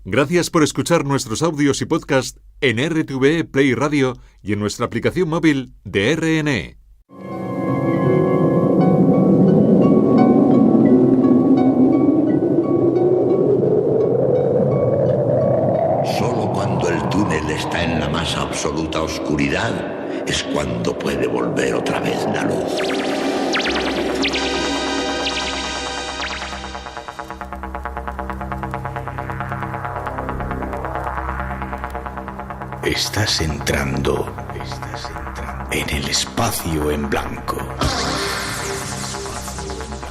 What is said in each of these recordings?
Gracias por escuchar nuestros audios y podcast en RTVE Play Radio y en nuestra aplicación móvil de RNE. Solo cuando el túnel está en la más absoluta oscuridad es cuando puede volver otra vez la luz. Estás entrando en el espacio en blanco.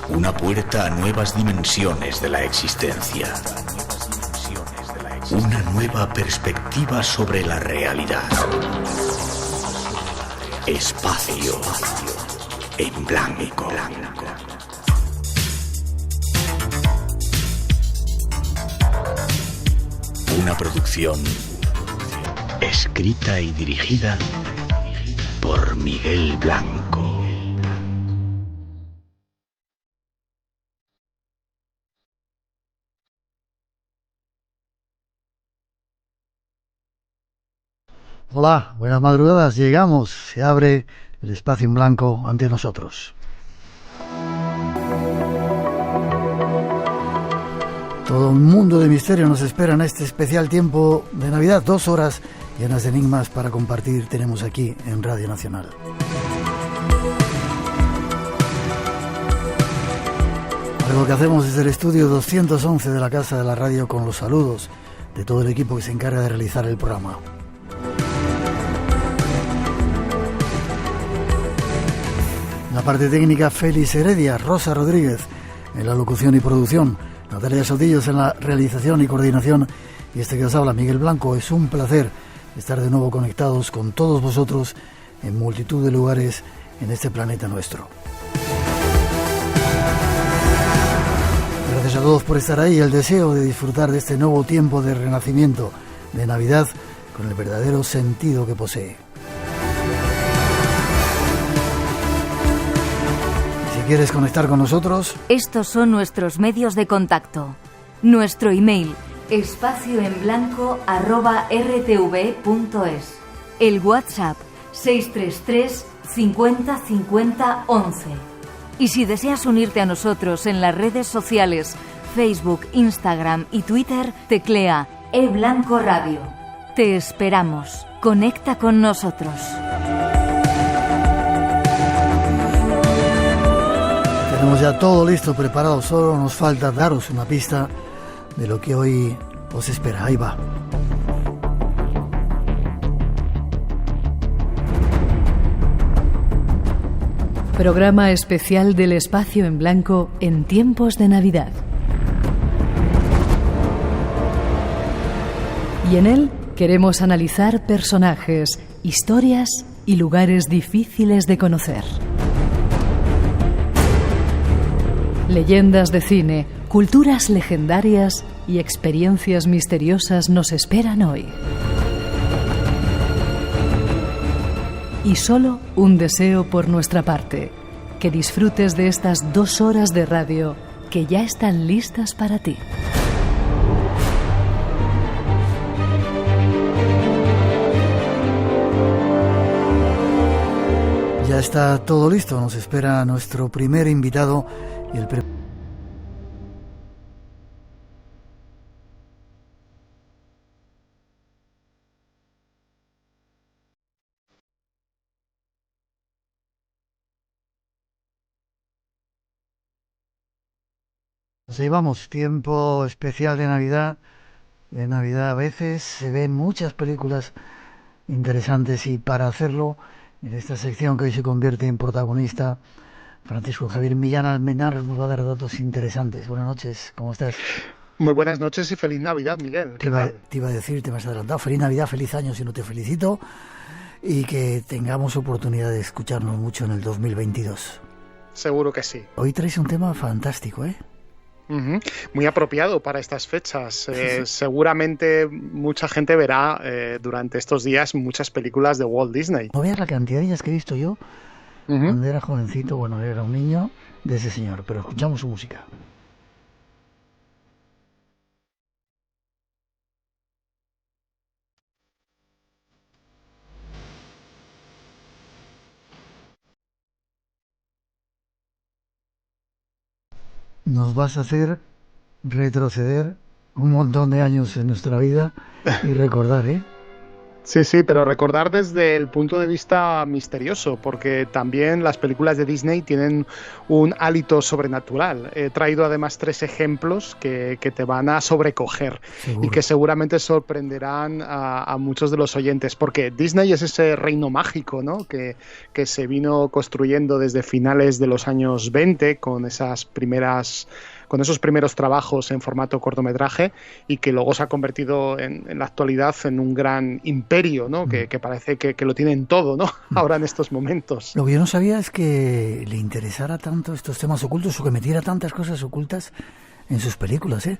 Una puerta a nuevas dimensiones de la existencia. Una nueva perspectiva sobre la realidad. Espacio en blanco. Una producción escrita y dirigida por Miguel Blanco. Hola, buenas madrugadas, llegamos, se abre el espacio en blanco ante nosotros. Todo un mundo de misterio nos espera en este especial tiempo de Navidad, 2 horas llenas de enigmas para compartir tenemos aquí en Radio Nacional. Algo que hacemos desde el estudio 211 de la Casa de la Radio con los saludos de todo el equipo que se encarga de realizar el programa. En la parte técnica, Félix Heredia, Rosa Rodríguez en la locución y producción, Natalia Sotillos en la realización y coordinación, y este que os habla, Miguel Blanco. Es un placer estar de nuevo conectados con todos vosotros en multitud de lugares en este planeta nuestro. Gracias a todos por estar ahí, el deseo de disfrutar de este nuevo tiempo de renacimiento, de Navidad, con el verdadero sentido que posee. Si quieres conectar con nosotros, estos son nuestros medios de contacto. Nuestro email, espacioenblanco@rtv.es. El WhatsApp, 633 50 50 11. Y si deseas unirte a nosotros en las redes sociales, Facebook, Instagram y Twitter, teclea eBlanco Radio. Te esperamos. Conecta con nosotros. Tenemos ya todo listo, preparado, solo nos falta daros una pista de lo que hoy os espera. Ahí va. Programa especial del espacio en blanco en tiempos de Navidad. Y en él queremos analizar personajes, historias y lugares difíciles de conocer. Leyendas de cine, culturas legendarias y experiencias misteriosas nos esperan hoy. Y solo un deseo por nuestra parte, que disfrutes de estas 2 horas de radio que ya están listas para ti. Ya está todo listo, nos espera nuestro primer invitado y el Así vamos, tiempo especial de Navidad. De Navidad a veces se ven muchas películas interesantes y para hacerlo, en esta sección que hoy se convierte en protagonista, Francisco Javier Millán Almenar nos va a dar datos interesantes. Buenas noches, ¿cómo estás? Muy buenas noches y feliz Navidad, Miguel. Te iba a decir, te me has adelantado, feliz Navidad, feliz año si no te felicito, y que tengamos oportunidad de escucharnos mucho en el 2022. Seguro que sí. Hoy traes un tema fantástico, ¿eh? Muy apropiado para estas fechas. Seguramente mucha gente verá durante estos días muchas películas de Walt Disney. No veas la cantidad de ellas que he visto yo cuando era jovencito, bueno, era un niño de ese señor, pero escuchamos su música. nos vas a hacer retroceder un montón de años en nuestra vida y recordar, ¿eh? Sí, sí, pero recordar desde el punto de vista misterioso, porque también las películas de Disney tienen un hálito sobrenatural. He traído además 3 ejemplos que te van a sobrecoger. Seguro. Y que seguramente sorprenderán a muchos de los oyentes, porque Disney es ese reino mágico, ¿no? que se vino construyendo desde finales de los años 20 con esos primeros trabajos en formato cortometraje y que luego se ha convertido en la actualidad en un gran imperio, ¿no? Que parece que lo tienen todo, ¿no? Ahora en estos momentos. Lo que yo no sabía es que le interesara tanto estos temas ocultos o que metiera tantas cosas ocultas en sus películas, ¿eh?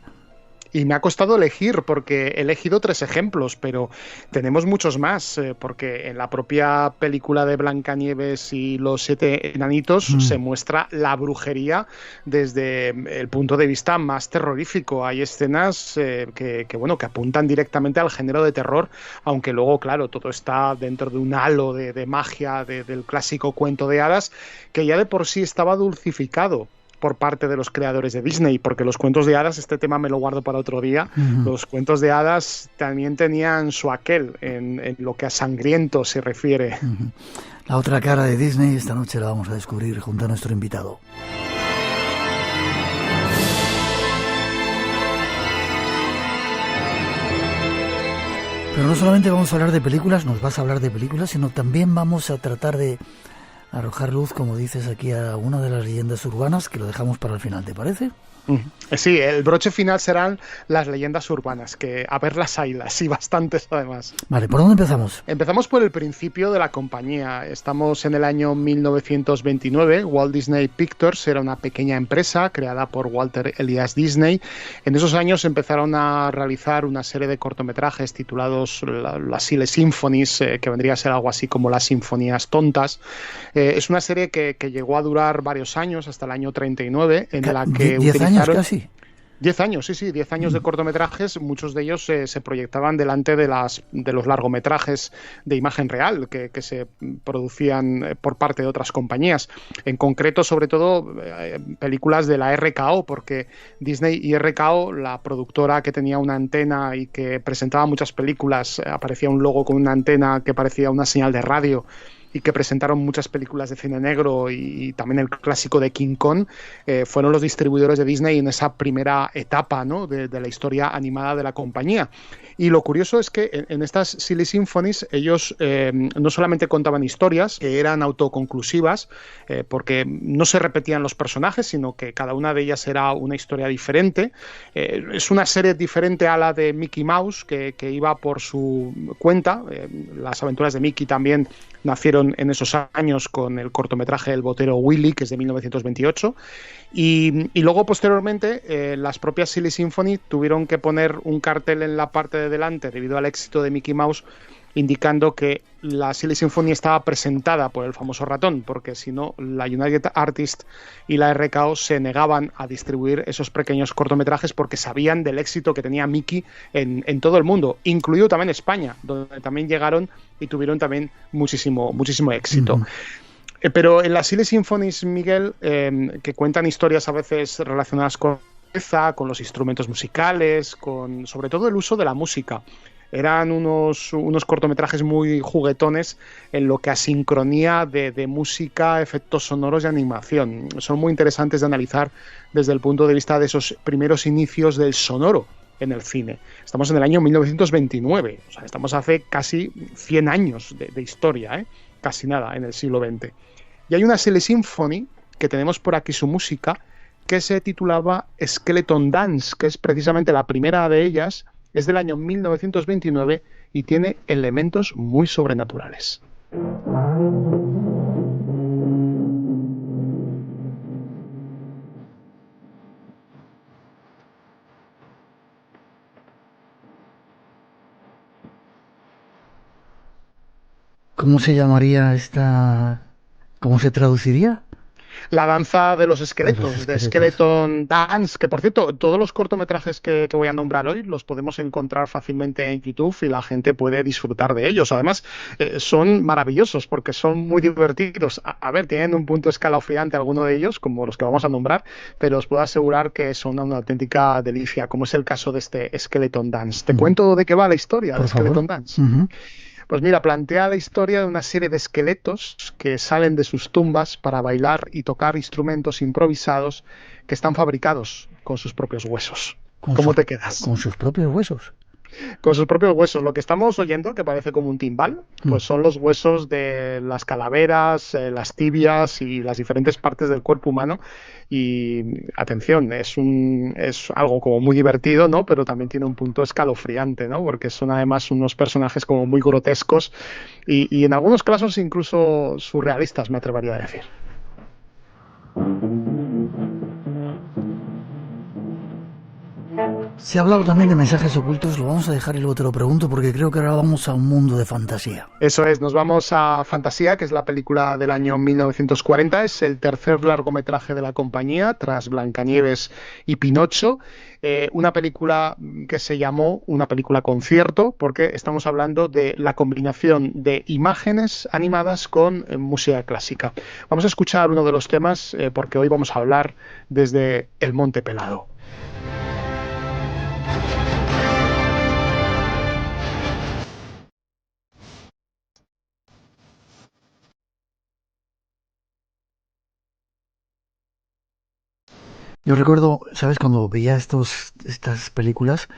Y me ha costado elegir, porque he elegido 3 ejemplos, pero tenemos muchos más, porque en la propia película de Blancanieves y los 7 enanitos se muestra la brujería desde el punto de vista más terrorífico. Hay escenas que apuntan directamente al género de terror, aunque luego, claro, todo está dentro de un halo de magia del clásico cuento de hadas, que ya de por sí estaba dulcificado por parte de los creadores de Disney, porque los cuentos de hadas, este tema me lo guardo para otro día, los cuentos de hadas también tenían su aquel en lo que a sangriento se refiere. La otra cara de Disney esta noche la vamos a descubrir junto a nuestro invitado. Pero no solamente vamos a hablar de películas, nos vas a hablar de películas, sino también vamos a tratar de arrojar luz, como dices aquí, a una de las leyendas urbanas, que lo dejamos para el final, ¿te parece? Sí, el broche final serán las leyendas urbanas, que a ver las haylas, y bastantes además. Vale, ¿por dónde empezamos? Empezamos por el principio de la compañía. Estamos en el año 1929. Walt Disney Pictures era una pequeña empresa creada por Walter Elias Disney. En esos años empezaron a realizar una serie de cortometrajes titulados las Silly Symphonies, que vendría a ser algo así como las sinfonías tontas. Es una serie que llegó a durar varios años, hasta el año 39, en la que 10 años casi. 10 años, sí, 10 años de cortometrajes, muchos de ellos se proyectaban delante de los largometrajes de imagen real que se producían por parte de otras compañías. En concreto, sobre todo, películas de la RKO, porque Disney y RKO, la productora que tenía una antena y que presentaba muchas películas, aparecía un logo con una antena que parecía una señal de radio, y que presentaron muchas películas de cine negro y también el clásico de King Kong, fueron los distribuidores de Disney en esa primera etapa, ¿no? de la historia animada de la compañía. Y lo curioso es que en estas Silly Symphonies ellos no solamente contaban historias que eran autoconclusivas, porque no se repetían los personajes, sino que cada una de ellas era una historia diferente. Es una serie diferente a la de Mickey Mouse, que iba por su cuenta. Las aventuras de Mickey también nacieron en esos años con el cortometraje El botero Willy, que es de 1928, y luego posteriormente las propias Silly Symphony tuvieron que poner un cartel en la parte de delante debido al éxito de Mickey Mouse, indicando que la Silly Symphony estaba presentada por el famoso ratón, porque si no, la United Artists y la RKO se negaban a distribuir esos pequeños cortometrajes porque sabían del éxito que tenía Mickey en todo el mundo, incluido también España, donde también llegaron y tuvieron también muchísimo éxito. Pero en las Silly Symphonies, Miguel, que cuentan historias a veces relacionadas con los instrumentos musicales, con sobre todo el uso de la música. Eran unos cortometrajes muy juguetones en lo que a sincronía de música, efectos sonoros y animación. Son muy interesantes de analizar desde el punto de vista de esos primeros inicios del sonoro en el cine. Estamos en el año 1929, o sea, estamos hace casi 100 años de historia, casi nada, en el siglo XX. Y hay una Silly Symphony, que tenemos por aquí su música, que se titulaba Skeleton Dance, que es precisamente la primera de ellas. Es del año 1929 y tiene elementos muy sobrenaturales. ¿Cómo se llamaría esta? ¿Cómo se traduciría? La danza de los esqueletos, de Skeleton Dance, que por cierto, todos los cortometrajes que voy a nombrar hoy los podemos encontrar fácilmente en YouTube y la gente puede disfrutar de ellos. Además, son maravillosos porque son muy divertidos. A ver, tienen un punto escalofriante algunos de ellos, como los que vamos a nombrar, pero os puedo asegurar que son una auténtica delicia, como es el caso de este Skeleton Dance. ¿Te cuento de qué va la historia de Skeleton Dance? Pues mira, plantea la historia de una serie de esqueletos que salen de sus tumbas para bailar y tocar instrumentos improvisados que están fabricados con sus propios huesos. ¿Cómo te quedas? ¿Con sus propios huesos? Con sus propios huesos. Lo que estamos oyendo, que parece como un timbal, pues son los huesos de las calaveras, las tibias y las diferentes partes del cuerpo humano. Y atención, es algo como muy divertido, ¿no? Pero también tiene un punto escalofriante, ¿no? Porque son además unos personajes como muy grotescos y en algunos casos incluso surrealistas, me atrevería a decir. Se ha hablado también de mensajes ocultos, lo vamos a dejar y luego te lo pregunto porque creo que ahora vamos a un mundo de fantasía. Eso es, nos vamos a Fantasía, que es la película del año 1940, es el tercer largometraje de la compañía, tras Blancanieves y Pinocho, una película que se llamó una película concierto, porque estamos hablando de la combinación de imágenes animadas con música clásica. Vamos a escuchar uno de los temas, porque hoy vamos a hablar desde El Monte Pelado. Yo recuerdo, ¿sabes? Cuando veía estas películas,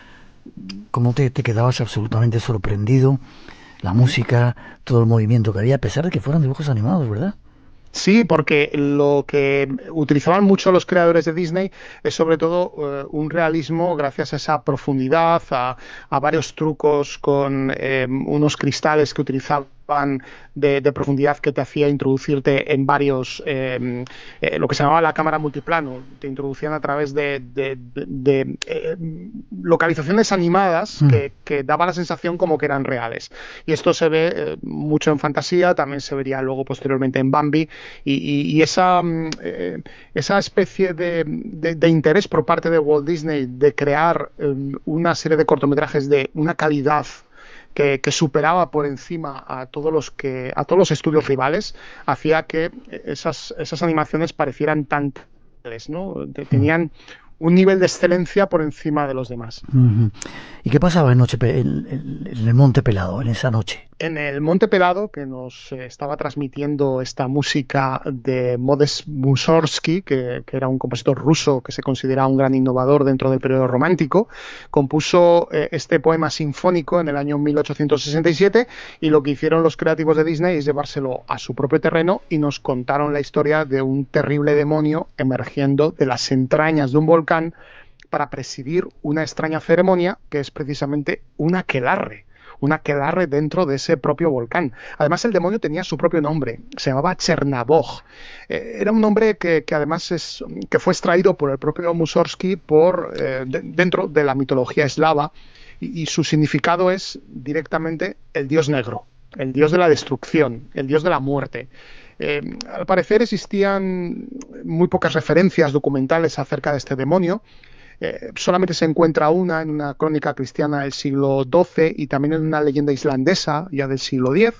cómo te quedabas absolutamente sorprendido, la música, todo el movimiento que había, a pesar de que fueran dibujos animados, ¿verdad? Sí, porque lo que utilizaban mucho los creadores de Disney es sobre todo un realismo gracias a esa profundidad, a varios trucos con unos cristales que utilizaban de profundidad que te hacía introducirte en varios, lo que se llamaba la cámara multiplano, te introducían a través de localizaciones animadas que daba la sensación como que eran reales. Y esto se ve mucho en Fantasía, también se vería luego posteriormente en Bambi, y esa especie de interés por parte de Walt Disney de crear una serie de cortometrajes de una calidad que superaba por encima a todos los estudios rivales, hacía que esas animaciones parecieran tan reales, ¿no? Tenían un nivel de excelencia por encima de los demás. ¿Y qué pasaba en el Monte Pelado, en esa noche? En el Monte Pelado, que nos estaba transmitiendo esta música de Modest Mussorgsky, que era un compositor ruso que se considera un gran innovador dentro del periodo romántico, compuso este poema sinfónico en el año 1867, y lo que hicieron los creativos de Disney es llevárselo a su propio terreno y nos contaron la historia de un terrible demonio emergiendo de las entrañas de un volcán para presidir una extraña ceremonia que es precisamente un aquelarre dentro de ese propio volcán. Además, el demonio tenía su propio nombre, se llamaba Chernabog. Era un nombre que además que fue extraído por el propio Mussorgsky dentro de la mitología eslava, y su significado es directamente el dios negro, el dios de la destrucción, el dios de la muerte. Al parecer existían muy pocas referencias documentales acerca de este demonio. Solamente se encuentra una en una crónica cristiana del siglo XII y también en una leyenda islandesa ya del siglo X.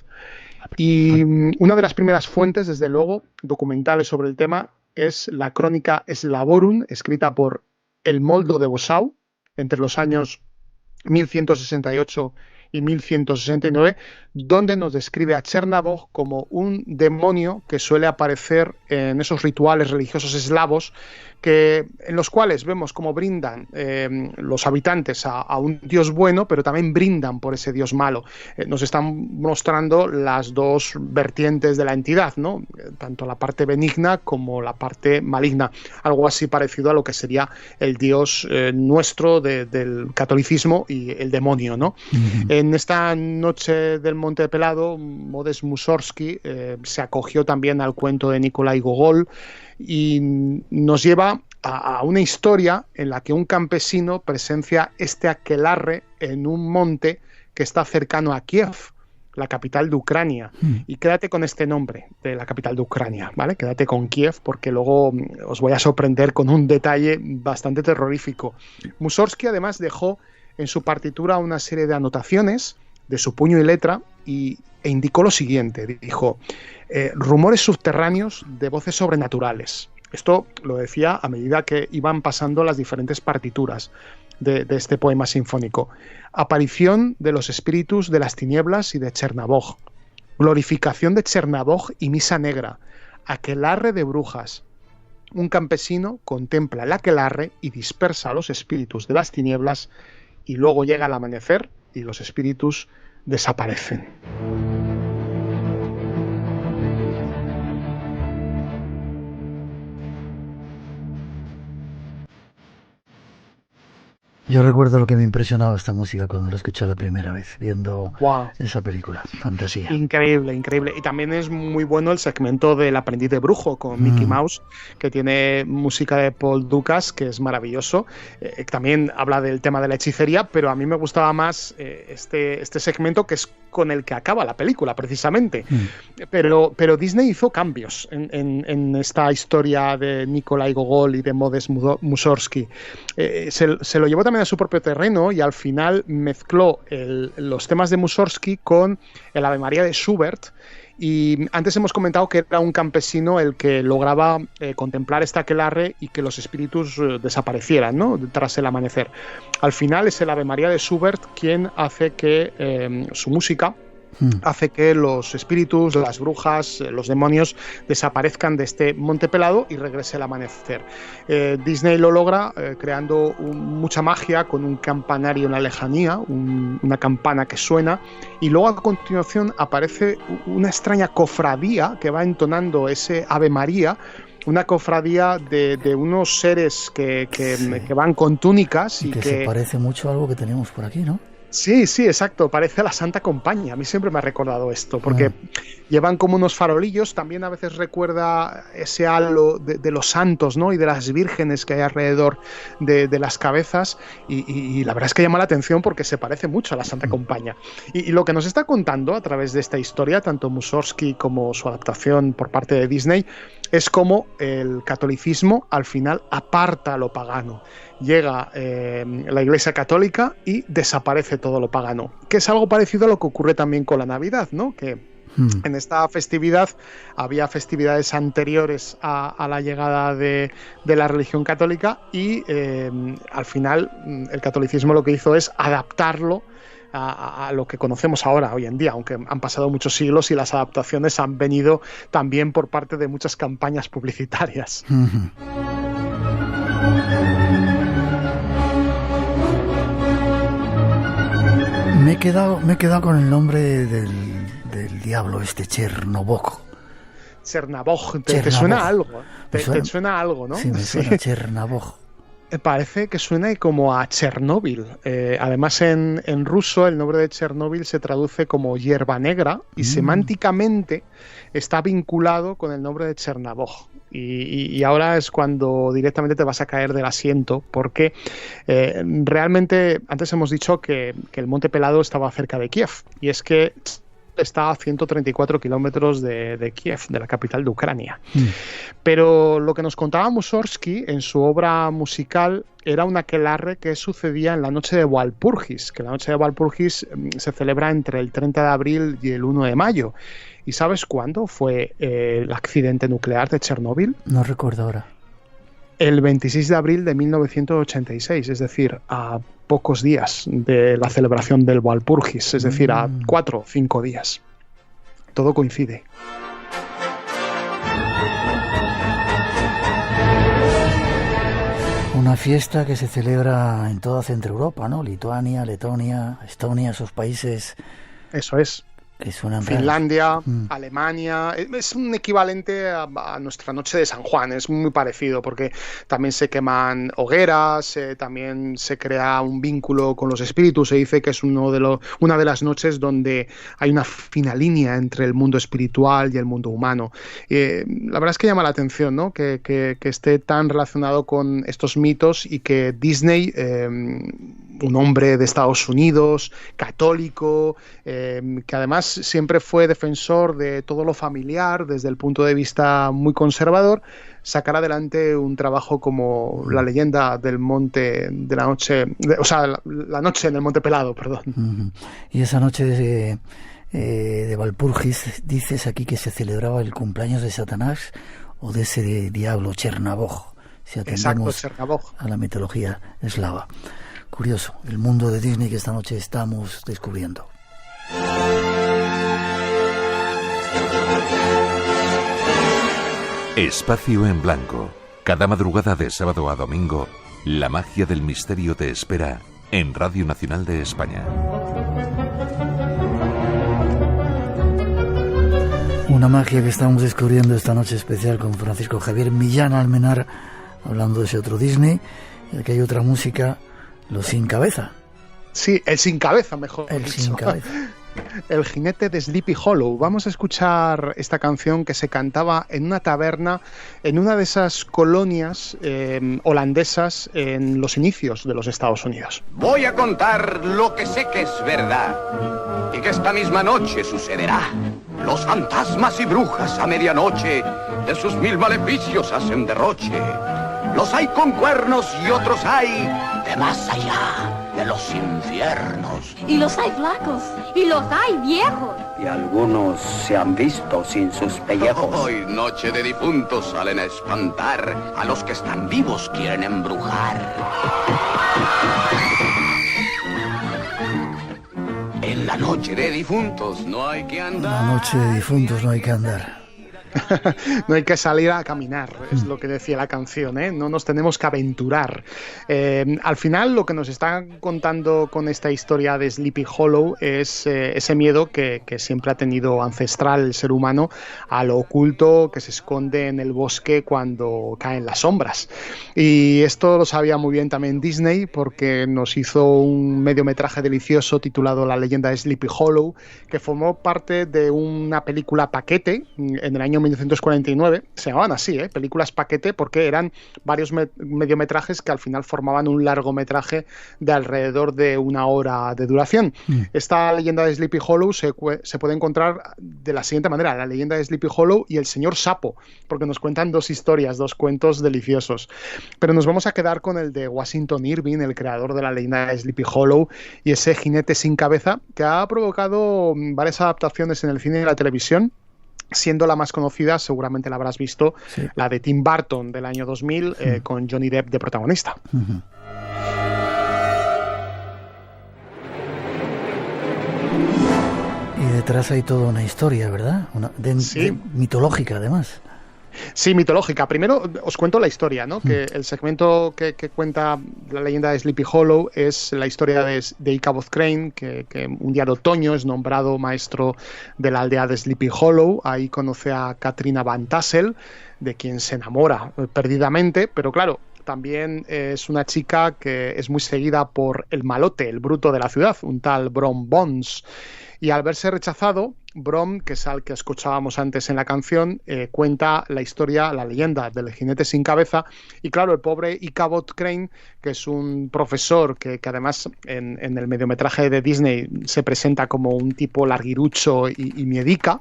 Y una de las primeras fuentes, desde luego, documentales sobre el tema es la crónica Slavorum, escrita por el Moldo de Bosau entre los años 1168 y 1169, donde nos describe a Chernabog como un demonio que suele aparecer en esos rituales religiosos eslavos, en los cuales vemos cómo brindan los habitantes a un dios bueno, pero también brindan por ese dios malo. Nos están mostrando las dos vertientes de la entidad, ¿no? Tanto la parte benigna como la parte maligna, algo así parecido a lo que sería el dios nuestro del catolicismo y el demonio, ¿no? En esta noche del Monte Pelado, Modest Mussorgsky se acogió también al cuento de Nikolai Gogol y nos lleva a una historia en la que un campesino presencia este aquelarre en un monte que está cercano a Kiev, la capital de Ucrania. Y quédate con este nombre de la capital de Ucrania, ¿vale? Quédate con Kiev, porque luego os voy a sorprender con un detalle bastante terrorífico. Mussorgsky además dejó en su partitura una serie de anotaciones de su puño y letra e indicó lo siguiente. Dijo, rumores subterráneos de voces sobrenaturales. Esto lo decía a medida que iban pasando las diferentes partituras de este poema sinfónico. Aparición de los espíritus de las tinieblas y de Chernabog. Glorificación de Chernabog y misa negra. Aquelarre de brujas. Un campesino contempla el aquelarre y dispersa a los espíritus de las tinieblas, y luego llega el amanecer y los espíritus desaparecen. Yo recuerdo lo que me impresionaba esta música cuando la escuché la primera vez, viendo esa película, Fantasía. Increíble, increíble. Y también es muy bueno el segmento del aprendiz de brujo con Mickey Mouse, que tiene música de Paul Dukas, que es maravilloso. También habla del tema de la hechicería, pero a mí me gustaba más este segmento, que es con el que acaba la película, precisamente. Pero Disney hizo cambios en esta historia de Nikolai Gogol y de Modest Mussorgsky. Se lo llevó también a su propio terreno y al final mezcló los temas de Mussorgsky con el Ave María de Schubert. Y antes hemos comentado que era un campesino el que lograba contemplar esta aquelarre y que los espíritus desaparecieran, ¿no?, tras el amanecer. Al final es el Ave María de Schubert quien hace que su música hace que los espíritus, las brujas, los demonios desaparezcan de este monte pelado y regrese el amanecer. Disney lo logra creando mucha magia con un campanario en la lejanía, una campana que suena, y luego a continuación aparece una extraña cofradía que va entonando ese Ave María, una cofradía de unos seres que van con túnicas y que se parece mucho a algo que tenemos por aquí, ¿no? Sí, exacto, parece a la Santa Compañía. A mí siempre me ha recordado esto, porque llevan como unos farolillos. También a veces recuerda ese halo de los santos, ¿no?, y de las vírgenes que hay alrededor de las cabezas, y la verdad es que llama la atención porque se parece mucho a la Santa Compañía. Y lo que nos está contando a través de esta historia, tanto Mussorgsky como su adaptación por parte de Disney, es como el catolicismo al final aparta lo pagano. Llega la Iglesia Católica y desaparece todo lo pagano, que es algo parecido a lo que ocurre también con la Navidad, ¿no?, que en esta festividad había festividades anteriores a la llegada de la religión católica, y al final el catolicismo lo que hizo es adaptarlo a lo que conocemos ahora, hoy en día, aunque han pasado muchos siglos y las adaptaciones han venido también por parte de muchas campañas publicitarias. Me he quedado con el nombre del diablo, Chernabog. Chernabog, ¿te suena algo? ¿Te suena algo, no? Sí, me suena Chernabog. Parece que suena como a Chernóbil. Además, en ruso el nombre de Chernóbil se traduce como hierba negra y semánticamente está vinculado con el nombre de Chernabog. Y ahora es cuando directamente te vas a caer del asiento, porque realmente antes hemos dicho que el Monte Pelado estaba cerca de Kiev, y es que está a 134 kilómetros de Kiev, de la capital de Ucrania. Pero lo que nos contaba Mussorgsky en su obra musical era un aquelarre que sucedía en la noche de Walpurgis, que la noche de Walpurgis se celebra entre el 30 de abril y el 1 de mayo. ¿Y sabes cuándo fue el accidente nuclear de Chernóbil? No recuerdo ahora. El 26 de abril de 1986, es decir, a pocos días de la celebración del Walpurgis, es decir, a 4 o 5 días. Todo coincide. Una fiesta que se celebra en toda Centro Europa, ¿no? Lituania, Letonia, Estonia, esos países. Eso es. Que suenan Finlandia, Alemania, es un equivalente a nuestra noche de San Juan, es muy parecido, porque también se queman hogueras, también se crea un vínculo con los espíritus. Se dice que es una de las noches donde hay una fina línea entre el mundo espiritual y el mundo humano. La verdad es que llama la atención, ¿no?, que esté tan relacionado con estos mitos, y que Disney, un hombre de Estados Unidos, católico, que además siempre fue defensor de todo lo familiar desde el punto de vista muy conservador. Sacar adelante un trabajo como La leyenda del monte de la noche, La noche en el monte pelado, perdón. Y esa noche de Walpurgis, dices aquí que se celebraba el cumpleaños de Satanás o de ese diablo Chernabog, si atendemos a la mitología eslava. Curioso, el mundo de Disney que esta noche estamos descubriendo. Espacio en Blanco. Cada madrugada de sábado a domingo, la magia del misterio te espera en Radio Nacional de España. Una magia que estamos descubriendo esta noche especial con Francisco Javier Millán Almenar, hablando de ese otro Disney. Y aquí hay otra música, Los Sin Cabeza. Sí, el Sin Cabeza, mejor el dicho. Sin Cabeza. El jinete de Sleepy Hollow. Vamos a escuchar esta canción que se cantaba en una taberna en una de esas colonias holandesas en los inicios de los Estados Unidos. Voy a contar lo que sé que es verdad y que esta misma noche sucederá. Los fantasmas y brujas a medianoche de sus 1000 maleficios hacen derroche. Los hay con cuernos y otros hay de más allá de los infiernos. Y los hay flacos, y los hay viejos. Y algunos se han visto sin sus pellejos. Hoy, noche de difuntos, salen a espantar. A los que están vivos quieren embrujar. En la noche de difuntos no hay que andar. En la noche de difuntos no hay que andar. No hay que salir a caminar, es lo que decía la canción, ¿eh? No nos tenemos que aventurar. Al final lo que nos está contando con esta historia de Sleepy Hollow es ese miedo que siempre ha tenido ancestral el ser humano a lo oculto que se esconde en el bosque cuando caen las sombras. Y esto lo sabía muy bien también Disney, porque nos hizo un mediometraje delicioso titulado La leyenda de Sleepy Hollow, que formó parte de una película paquete en el año 1949, se llamaban así, películas paquete, porque eran varios mediometrajes que al final formaban un largometraje de alrededor de 1 hora de duración. Esta leyenda de Sleepy Hollow se puede encontrar de la siguiente manera: la leyenda de Sleepy Hollow y el señor Sapo, porque nos cuentan 2 historias, 2 cuentos deliciosos. Pero nos vamos a quedar con el de Washington Irving, el creador de la leyenda de Sleepy Hollow, y ese jinete sin cabeza que ha provocado varias adaptaciones en el cine y la televisión, siendo la más conocida, seguramente la habrás visto, sí, la de Tim Burton del año 2000, con Johnny Depp de protagonista. Y detrás hay toda una historia, ¿verdad? De mitológica, además. Sí, mitológica. Primero os cuento la historia, ¿no? Que el segmento que cuenta la leyenda de Sleepy Hollow es la historia de Ichabod Crane, que un día de otoño es nombrado maestro de la aldea de Sleepy Hollow. Ahí conoce a Katrina Van Tassel, de quien se enamora perdidamente, pero claro, también es una chica que es muy seguida por el malote, el bruto de la ciudad, un tal Brom Bones. Y al verse rechazado, Brom, que es al que escuchábamos antes en la canción, cuenta la historia, la leyenda del jinete sin cabeza. Y claro, el pobre Ichabod Crane, que es un profesor que además en el mediometraje de Disney se presenta como un tipo larguirucho y miedica,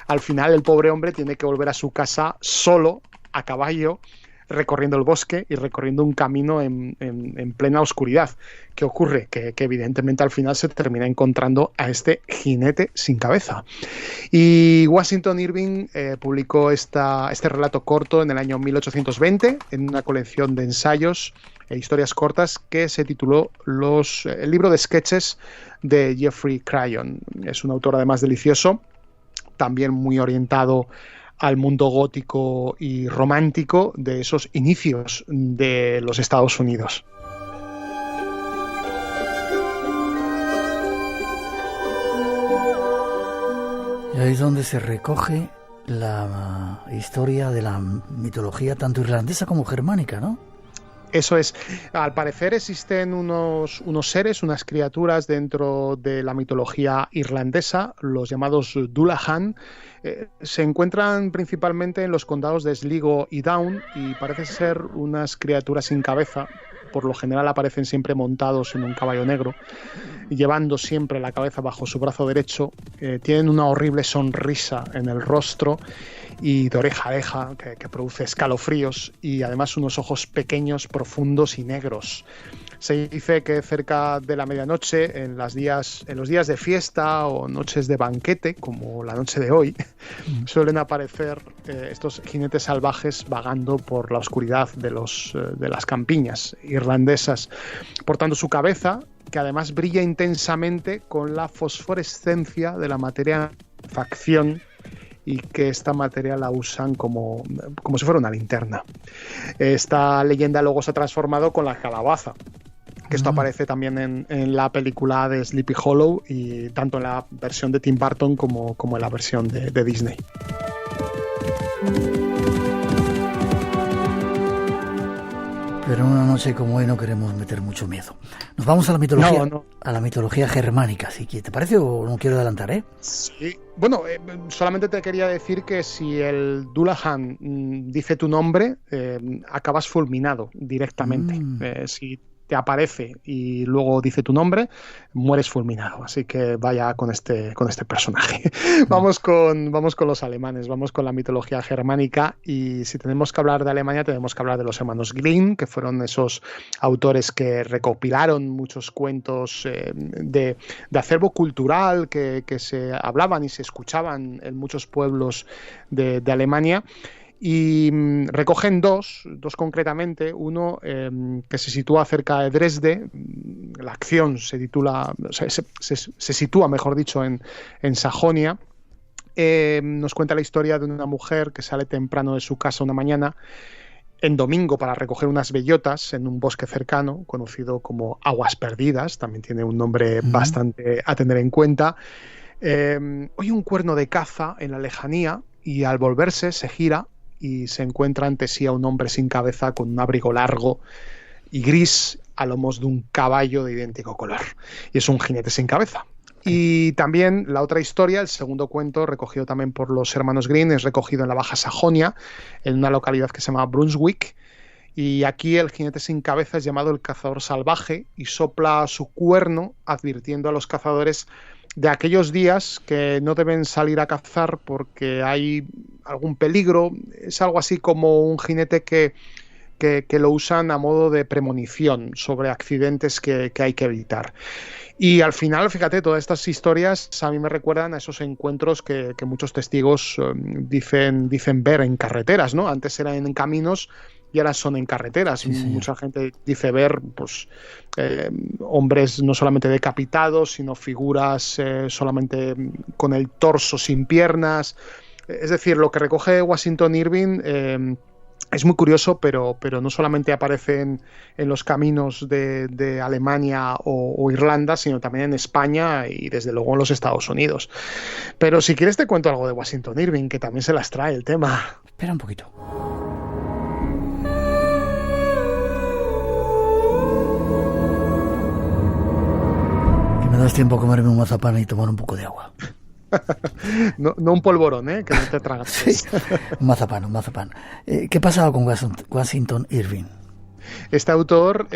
al final el pobre hombre tiene que volver a su casa solo, a caballo, recorriendo el bosque y recorriendo un camino en plena oscuridad. ¿Qué ocurre? Que evidentemente al final se termina encontrando a este jinete sin cabeza. Y Washington Irving publicó este relato corto en el año 1820 en una colección de ensayos e historias cortas que se tituló el libro de sketches de Jeffrey Crayon. Es un autor además delicioso, también muy orientado al mundo gótico y romántico de esos inicios de los Estados Unidos. Y ahí es donde se recoge la historia de la mitología tanto irlandesa como germánica, ¿no? Eso es. Al parecer existen unos seres, unas criaturas dentro de la mitología irlandesa, los llamados Dullahan. Se encuentran principalmente en los condados de Sligo y Down y parece ser unas criaturas sin cabeza, por lo general aparecen siempre montados en un caballo negro, llevando siempre la cabeza bajo su brazo derecho, tienen una horrible sonrisa en el rostro y de oreja a oreja que produce escalofríos, y además unos ojos pequeños, profundos y negros. Se dice que cerca de la medianoche, en los días de fiesta o noches de banquete, como la noche de hoy, suelen aparecer estos jinetes salvajes vagando por la oscuridad de las campiñas irlandesas, portando su cabeza, que además brilla intensamente con la fosforescencia de la materia de facción, y que esta materia la usan como si fuera una linterna. Esta leyenda luego se ha transformado con la calabaza, que esto aparece también en la película de Sleepy Hollow, y tanto en la versión de Tim Burton como en la versión de Disney. Pero en una noche como hoy no queremos meter mucho miedo. Nos vamos a la mitología, a la mitología germánica, si ¿te parece o no quiero adelantar, eh? Sí. Bueno, solamente te quería decir que si el Dullahan dice tu nombre, acabas fulminado directamente. Si te aparece y luego dice tu nombre, mueres fulminado. Así que vaya con este personaje. Vamos con los alemanes, vamos con la mitología germánica, y si tenemos que hablar de Alemania, tenemos que hablar de los hermanos Grimm, que fueron esos autores que recopilaron muchos cuentos de acervo cultural que se hablaban y se escuchaban en muchos pueblos de Alemania. Y recogen dos concretamente, uno que se sitúa cerca de Dresde. La acción se sitúa, mejor dicho, en Sajonia. Nos cuenta la historia de una mujer que sale temprano de su casa una mañana en domingo para recoger unas bellotas en un bosque cercano, conocido como Aguas Perdidas, también tiene un nombre bastante a tener en cuenta. Oye un cuerno de caza en la lejanía, y al volverse se gira y se encuentra ante sí a un hombre sin cabeza con un abrigo largo y gris a lomos de un caballo de idéntico color. Y es un jinete sin cabeza. Y también la otra historia, el segundo cuento, recogido también por los hermanos Grimm, es recogido en la Baja Sajonia, en una localidad que se llama Brunswick. Y aquí el jinete sin cabeza es llamado el cazador salvaje y sopla su cuerno advirtiendo a los cazadores de aquellos días que no deben salir a cazar porque hay algún peligro. Es algo así como un jinete que lo usan a modo de premonición sobre accidentes que hay que evitar. Y al final, fíjate, todas estas historias a mí me recuerdan a esos encuentros que muchos testigos dicen ver en carreteras, ¿no? Antes eran en caminos y ahora son en carreteras. Sí, mucha gente dice ver hombres no solamente decapitados, sino figuras solamente con el torso sin piernas. Es decir, lo que recoge Washington Irving es muy curioso, pero no solamente aparecen en los caminos de Alemania o Irlanda, sino también en España y desde luego en los Estados Unidos. Pero si quieres te cuento algo de Washington Irving, que también se las trae el tema. Espera un poquito. Que me das tiempo a comerme un mazapán y tomar un poco de agua. No un polvorón, que no te tragas. Sí, un mazapán. ¿Qué pasaba con Washington Irving? Este autor,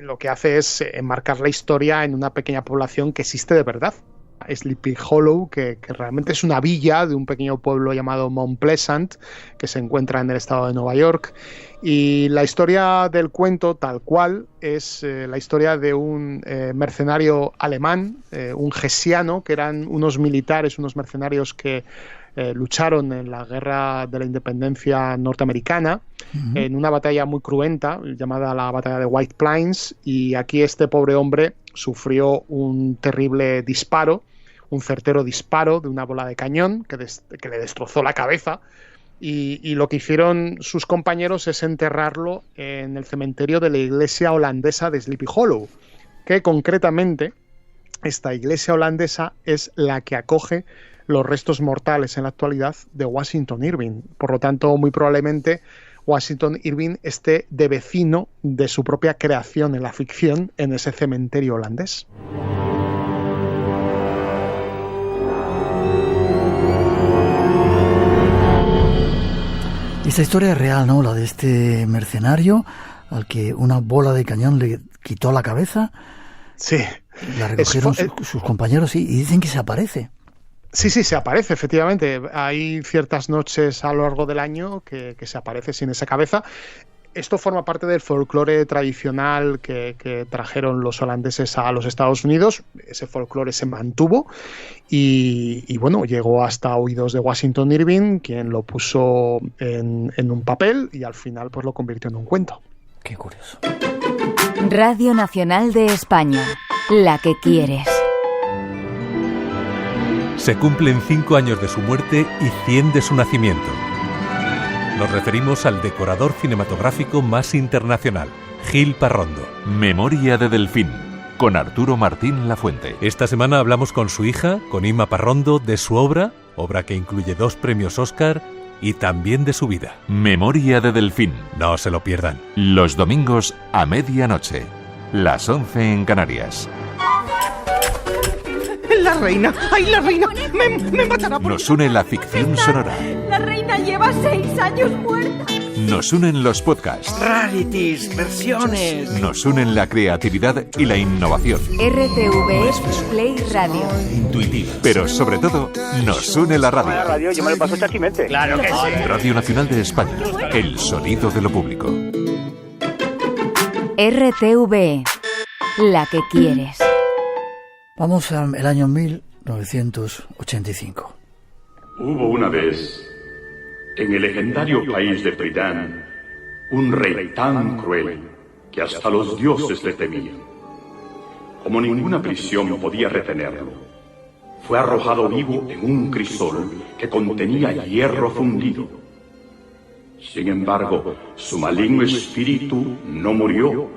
lo que hace es enmarcar la historia en una pequeña población que existe de verdad. Sleepy Hollow, que realmente es una villa de un pequeño pueblo llamado Mount Pleasant, que se encuentra en el estado de Nueva York. Y la historia del cuento, tal cual, es la historia de un mercenario alemán, un hessiano, que eran unos militares, unos mercenarios que lucharon en la guerra de la independencia norteamericana, en una batalla muy cruenta llamada la batalla de White Plains, y aquí este pobre hombre sufrió un terrible disparo, un certero disparo de una bola de cañón que le destrozó la cabeza, y lo que hicieron sus compañeros es enterrarlo en el cementerio de la iglesia holandesa de Sleepy Hollow, que concretamente esta iglesia holandesa es la que acoge los restos mortales en la actualidad de Washington Irving. Por lo tanto, muy probablemente Washington Irving esté de vecino de su propia creación en la ficción en ese cementerio holandés. Esta historia es real, ¿no? La de este mercenario al que una bola de cañón le quitó la cabeza. Sí. La recogieron sus compañeros y dicen que se aparece. Sí, se aparece, efectivamente. Hay ciertas noches a lo largo del año que se aparece sin esa cabeza. Esto forma parte del folclore tradicional que trajeron los holandeses a los Estados Unidos. Ese folclore se mantuvo y bueno, llegó hasta oídos de Washington Irving, quien lo puso en un papel y al final pues lo convirtió en un cuento. Qué curioso. Radio Nacional de España, la que quieres. Se cumplen 5 años de su muerte y 100 de su nacimiento. Nos referimos al decorador cinematográfico más internacional, Gil Parrondo. Memoria de Delfín, con Arturo Martín Lafuente. Esta semana hablamos con su hija, con Inma Parrondo, de su obra que incluye 2 premios Oscar, y también de su vida. Memoria de Delfín. No se lo pierdan. Los domingos a medianoche, las 11 en Canarias. ¡La reina! ¡Ay, la reina! ¡Me matará por... Nos une la ficción sonora. La reina lleva 6 años muerta. Nos unen los podcasts. Rarities, versiones. Nos unen la creatividad y la innovación. RTV Play Radio. Intuitiva. Pero sobre todo, nos une la radio. La radio yo me lo paso chachimente. Claro que sí. Radio Nacional de España. El sonido de lo público. RTV, la que quieres. Vamos al año 1985. Hubo una vez, en el legendario país de Pridán, un rey tan cruel que hasta los dioses le temían. Como ninguna prisión podía retenerlo, fue arrojado vivo en un crisol que contenía hierro fundido. Sin embargo, su maligno espíritu no murió,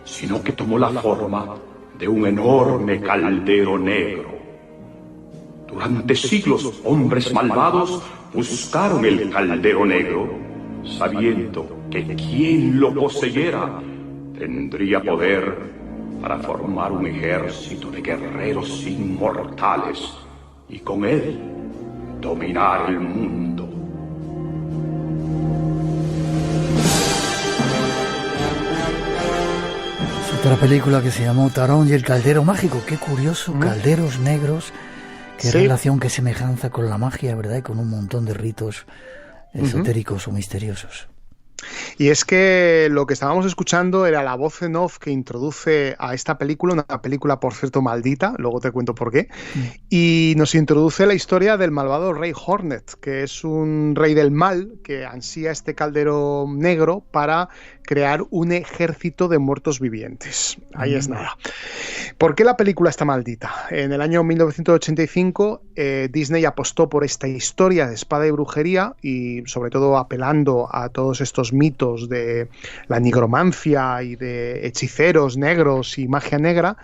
sino que tomó la forma de un enorme caldero negro. Durante siglos, hombres malvados buscaron el caldero negro, sabiendo que quien lo poseyera tendría poder para formar un ejército de guerreros inmortales y con él dominar el mundo. Otra película que se llamó Tarón y el caldero mágico. Qué curioso, calderos negros. Qué relación, qué semejanza con la magia, ¿verdad? Y con un montón de ritos esotéricos o misteriosos. Y es que lo que estábamos escuchando era la voz en off que introduce a esta película, una película, por cierto, maldita, luego te cuento por qué, y nos introduce la historia del malvado Rey Hornet, que es un rey del mal que ansía este caldero negro para crear un ejército de muertos vivientes. Ahí es nada. ¿Por qué la película está maldita? En el año 1985 Disney apostó por esta historia de espada y brujería y sobre todo apelando a todos estos mitos de la nigromancia y de hechiceros negros y magia negra,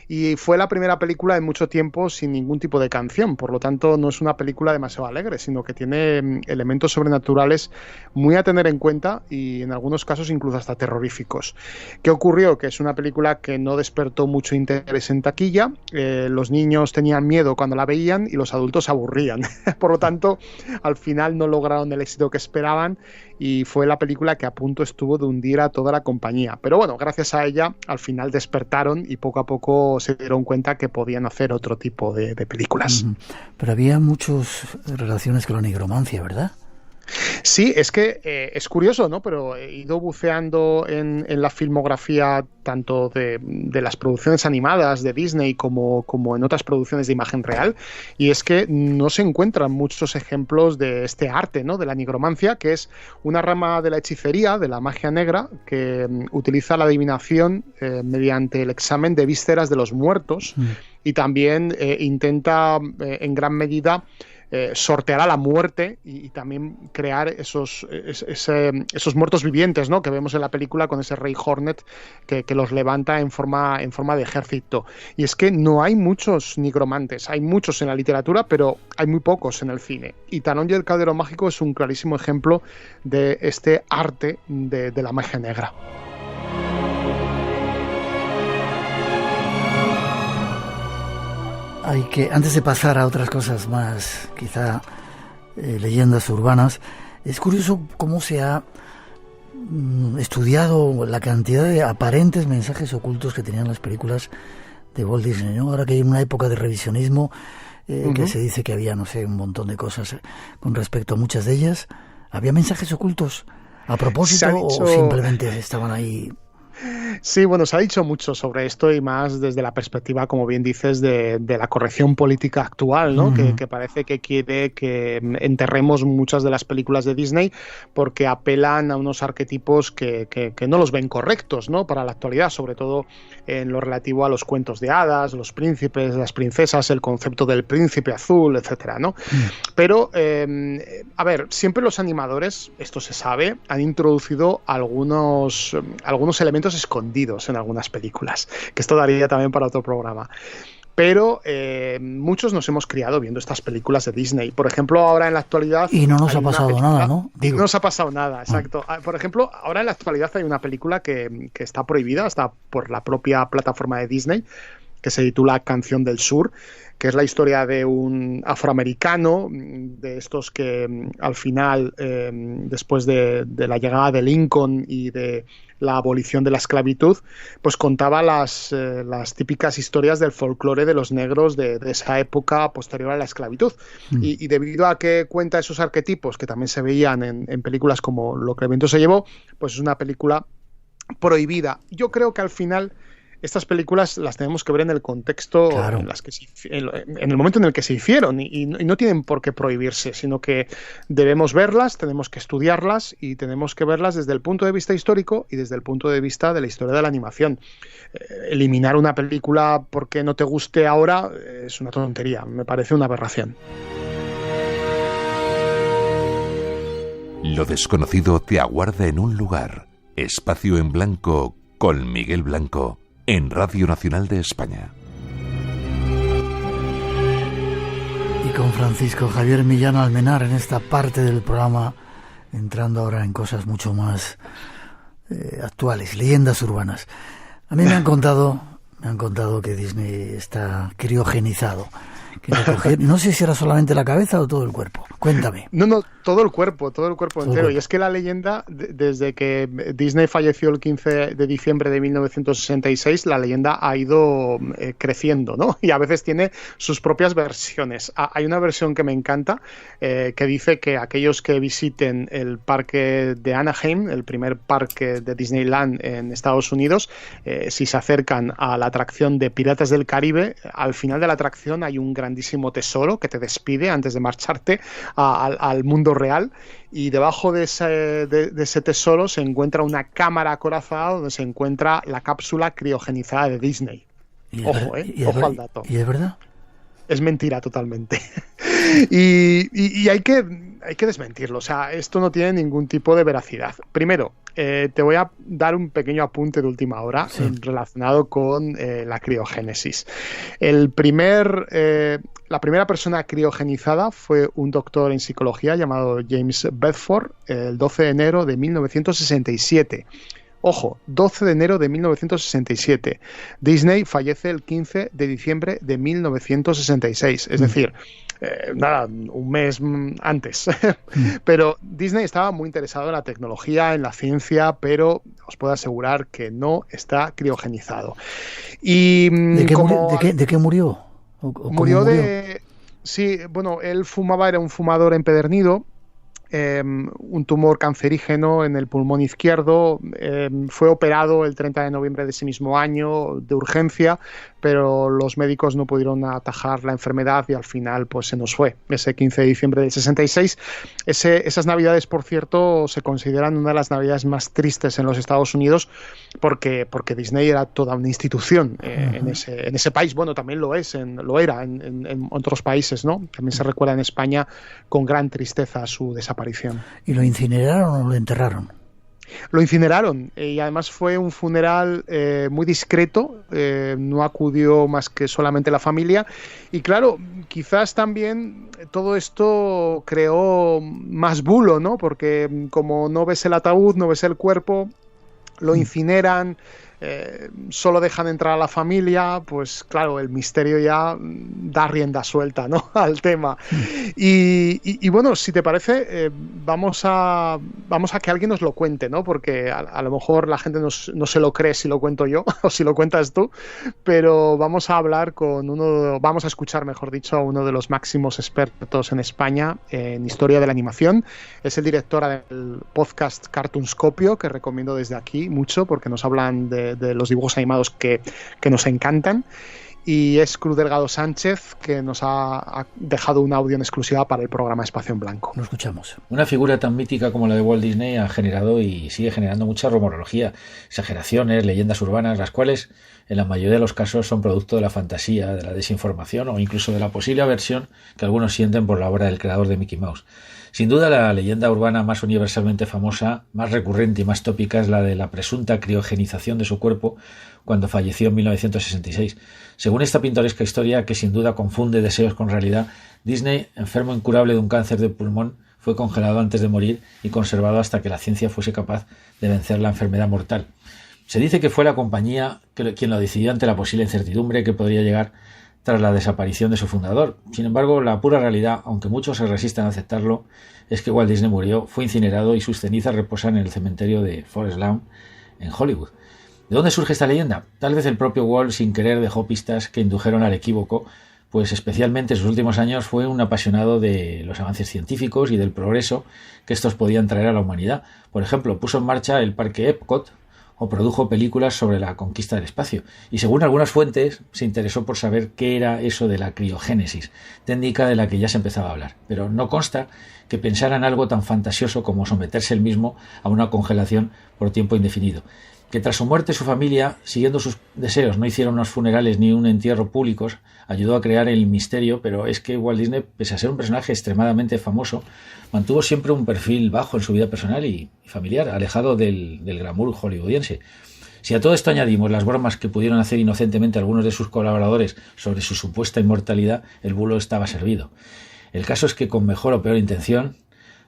y fue la primera película en mucho tiempo sin ningún tipo de canción, por lo tanto no es una película demasiado alegre, sino que tiene elementos sobrenaturales muy a tener en cuenta y en algunos casos incluso hasta terroríficos. ¿Qué ocurrió? Que es una película que no despertó mucho interés en taquilla, los niños tenían miedo cuando la veían y los adultos se aburrían, por lo tanto al final no lograron el éxito que esperaban y fue la película que a punto estuvo de hundir a toda la compañía. Pero bueno, gracias a ella al final despertaron y poco a poco se dieron cuenta que podían hacer otro tipo de películas. Pero había muchas relaciones con la nigromancia, ¿verdad? Sí, es que es curioso, ¿no? Pero he ido buceando en la filmografía tanto de las producciones animadas de Disney como en otras producciones de imagen real, y es que no se encuentran muchos ejemplos de este arte, ¿no? De la nigromancia, que es una rama de la hechicería, de la magia negra, que utiliza la adivinación mediante el examen de vísceras de los muertos y también intenta en gran medida sortear a la muerte y también crear esos muertos vivientes, ¿no? Que vemos en la película con ese Rey Hornet que los levanta en forma de ejército. Y es que no hay muchos nigromantes, hay muchos en la literatura, pero hay muy pocos en el cine. Y Tarón y el caldero mágico es un clarísimo ejemplo de este arte de la magia negra. Hay que, antes de pasar a otras cosas más, quizá leyendas urbanas, es curioso cómo se ha estudiado la cantidad de aparentes mensajes ocultos que tenían las películas de Walt Disney, ¿no? Ahora que hay una época de revisionismo, que se dice que había, no sé, un montón de cosas con respecto a muchas de ellas. ¿Había mensajes ocultos a propósito o simplemente estaban ahí? Sí, bueno, se ha dicho mucho sobre esto y más desde la perspectiva, como bien dices, de la corrección política actual, ¿no? Que parece que quiere que enterremos muchas de las películas de Disney porque apelan a unos arquetipos que no los ven correctos, ¿no? Para la actualidad, sobre todo en lo relativo a los cuentos de hadas, los príncipes, las princesas, el concepto del príncipe azul, etcétera, ¿no? Pero, a ver, siempre los animadores, esto se sabe, han introducido algunos elementos escondidos en algunas películas, que esto daría también para otro programa. Pero muchos nos hemos criado viendo estas películas de Disney. Por ejemplo, ahora en la actualidad... Y no nos ha pasado nada, ¿no? No nos ha pasado nada, exacto. Por ejemplo, ahora en la actualidad hay una película que está prohibida, está por la propia plataforma de Disney, que se titula Canción del Sur, que es la historia de un afroamericano, de estos que al final, después de la llegada de Lincoln y de la abolición de la esclavitud, pues contaba las típicas historias del folclore de los negros de esa época posterior a la esclavitud. Y debido a que cuenta esos arquetipos que también se veían en películas como Lo que el viento se llevó, pues es una película prohibida. Yo creo que al final estas películas las tenemos que ver en el contexto, claro, en el momento en el que se hicieron, y no tienen por qué prohibirse, sino que debemos verlas, tenemos que estudiarlas y tenemos que verlas desde el punto de vista histórico y desde el punto de vista de la historia de la animación. Eliminar una película porque no te guste ahora es una tontería, me parece una aberración. Lo desconocido te aguarda en un lugar. Espacio en Blanco con Miguel Blanco en Radio Nacional de España. Y con Francisco Javier Millán Almenar en esta parte del programa, entrando ahora en cosas mucho más actuales, leyendas urbanas. A mí me han contado que Disney está criogenizado. No sé si era solamente la cabeza o todo el cuerpo. Cuéntame. No, todo el cuerpo entero. Y es que la leyenda, desde que Disney falleció el 15 de diciembre de 1966, la leyenda ha ido creciendo, ¿no? Y a veces tiene sus propias versiones. Hay una versión que me encanta, que dice que aquellos que visiten el parque de Anaheim, el primer parque de Disneyland en Estados Unidos, si se acercan a la atracción de Piratas del Caribe, al final de la atracción hay un grandísimo tesoro que te despide antes de marcharte al mundo real, y debajo de ese tesoro se encuentra una cámara acorazada donde se encuentra la cápsula criogenizada de Disney. Ojo, ojo al dato. ¿Y es verdad? Es mentira totalmente. y hay que desmentirlo. O sea, esto no tiene ningún tipo de veracidad. Primero, te voy a dar un pequeño apunte de última hora, sí, relacionado con la criogénesis. La primera persona criogenizada fue un doctor en psicología llamado James Bedford, el 12 de enero de 1967. Ojo, 12 de enero de 1967. Disney fallece el 15 de diciembre de 1966. Es decir, un mes antes. Pero Disney estaba muy interesado en la tecnología, en la ciencia, pero os puedo asegurar que no está criogenizado. Y ¿De qué murió? Murió de... Sí, bueno, él era un fumador empedernido. Un tumor cancerígeno en el pulmón izquierdo, fue operado el 30 de noviembre de ese mismo año de urgencia, pero los médicos no pudieron atajar la enfermedad y al final pues se nos fue ese 15 de diciembre del 66. Esas navidades, por cierto, se consideran una de las navidades más tristes en los Estados Unidos porque Disney era toda una institución en ese país. Bueno, también lo era en otros países, ¿no? También se recuerda en España con gran tristeza su desaparición. ¿Y lo incineraron o lo enterraron? Lo incineraron, y además fue un funeral muy discreto, no acudió más que solamente la familia, y claro, quizás también todo esto creó más bulo, ¿no? Porque como no ves el ataúd, no ves el cuerpo, lo incineran, solo dejan entrar a la familia, pues claro, el misterio ya da rienda suelta, ¿no?, al tema. Y bueno, si te parece, vamos a que alguien nos lo cuente, ¿no?, porque a lo mejor la gente no se lo cree si lo cuento yo o si lo cuentas tú, pero vamos a hablar vamos a escuchar, mejor dicho, a uno de los máximos expertos en España en historia de la animación. Es el director del podcast Cartoonscopio, que recomiendo desde aquí mucho porque nos hablan de los dibujos animados que nos encantan, y es Cruz Delgado Sánchez, que nos ha dejado un audio en exclusiva para el programa Espacio en Blanco. Lo escuchamos. Una figura tan mítica como la de Walt Disney ha generado y sigue generando mucha rumorología, exageraciones, leyendas urbanas, las cuales en la mayoría de los casos son producto de la fantasía, de la desinformación o incluso de la posible aversión que algunos sienten por la obra del creador de Mickey Mouse. Sin duda, la leyenda urbana más universalmente famosa, más recurrente y más tópica es la de la presunta criogenización de su cuerpo cuando falleció en 1966. Según esta pintoresca historia, que sin duda confunde deseos con realidad, Disney, enfermo incurable de un cáncer de pulmón, fue congelado antes de morir y conservado hasta que la ciencia fuese capaz de vencer la enfermedad mortal. Se dice que fue la compañía quien lo decidió ante la posible incertidumbre que podría llegar tras la desaparición de su fundador. Sin embargo, la pura realidad, aunque muchos se resistan a aceptarlo, es que Walt Disney murió, fue incinerado y sus cenizas reposan en el cementerio de Forest Lawn, en Hollywood. ¿De dónde surge esta leyenda? Tal vez el propio Walt sin querer dejó pistas que indujeron al equívoco, pues especialmente en sus últimos años fue un apasionado de los avances científicos y del progreso que estos podían traer a la humanidad. Por ejemplo, puso en marcha el parque Epcot, o produjo películas sobre la conquista del espacio, y según algunas fuentes se interesó por saber qué era eso de la criogénesis, técnica de la que ya se empezaba a hablar, pero no consta que pensara en algo tan fantasioso como someterse él mismo a una congelación por tiempo indefinido. Que tras su muerte su familia, siguiendo sus deseos, no hicieron unos funerales ni un entierro públicos, ayudó a crear el misterio, pero es que Walt Disney, pese a ser un personaje extremadamente famoso, mantuvo siempre un perfil bajo en su vida personal y familiar, alejado del glamour hollywoodiense. Si a todo esto añadimos las bromas que pudieron hacer inocentemente algunos de sus colaboradores sobre su supuesta inmortalidad, el bulo estaba servido. El caso es que, con mejor o peor intención,